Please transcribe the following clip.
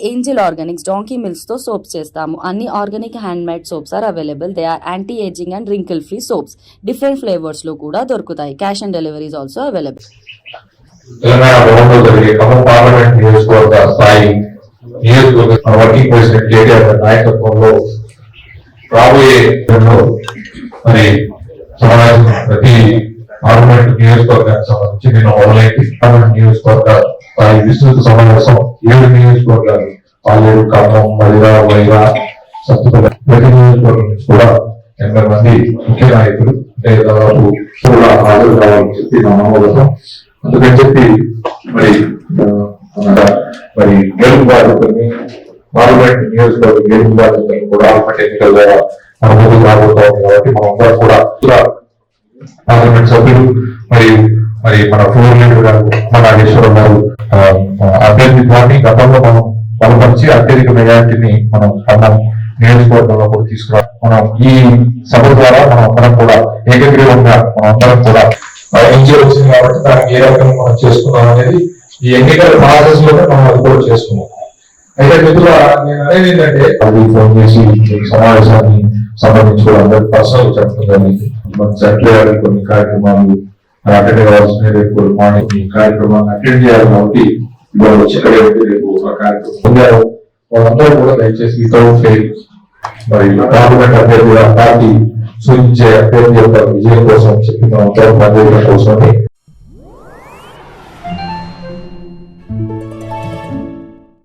Angel Organics donkey milks తో soaps చేస్తాము. అన్ని organic hand made soaps are available. They are anti ageing and wrinkle free soaps. Different flavours లో కూడా దొరుకుతాయి. Cash on delivery is also available. Telangana భవన్లో జరిగే Khammam parliament నియోజకవర్గ స్థాయి వర్కింగ్ ప్రెసిడెంట్ కేటీఆర్ నాయకత్వంలో రాబోయే మరి సమావేశం ప్రతి పార్లమెంట్ నియోజకవర్గానికి సంబంధించి నేను మొదలైంది. పార్లమెంట్ నియోజకవర్గ స్థాయి విస్తృత సమావేశం 7 నియోజకవర్గాలు పాలేరు, ఖమ్మం, మరిగా, వైరా, సత్తుపల్లి ప్రతి నియోజకవర్గం నుంచి కూడా 80 మంది ముఖ్య నాయకులు అంటే దాదాపు కూడా హాజరు కావాలని చెప్పి నా నమ్మకం. అందుకని చెప్పి మరి గెలుపు బాధ్యతని పార్లమెంట్ నియోజకవర్గ గెలుపు బాధ్యతని కూడా ఎన్నికల ద్వారా అనుమతి రాబోతా ఉంది. కాబట్టి మనందరం కూడా పార్లమెంట్ సభ్యులు మరి మన ఫ్లోర్ లీడర్ గారు మన నాగేశ్వరరావు గారు అభ్యర్థి ద్వారా గతంలో మనం బలపరిచి అత్యధిక మెజార్టీని మనం ఖమ్మం నియోజకవర్గంలో కూడా తీసుకురావాలి. మనం ఈ సభ ద్వారా మనం అందరం కూడా ఏకగ్రీవంగా మనం అందరం కూడా ఎన్జిఓ వచ్చింది కాబట్టి దానికి ఏ రకంగా మనం చేసుకున్నాం అనేది ఈ ఎన్నికల ప్రాసెస్ లోనే మనం అది కూడా చేసుకున్నాం. అయితే మిత్రుల నేను అనేది ఏంటంటే అది ఫోన్ చేసి సమావేశాన్ని సంబంధించి కూడా అందరికి పర్సనల్ చెప్పడం జరిగింది. మన సెక్రటరీ కొన్ని కార్యక్రమాలు అటెండ్ కావాల్సిన రేపు మార్నింగ్ ఈ కార్యక్రమాన్ని అటెండ్ చేయాలి కాబట్టి ఇవాళ వచ్చి రేపు ఒక కార్యక్రమం వాళ్ళందరూ కూడా దయచేసి వితౌట్ ఫెయిల్ మరి పార్లమెంట్ అభ్యర్థి పార్టీ సూచించే అభ్యర్థి యొక్క విజయం కోసం చెప్పిన పనిచేయడం కోసమని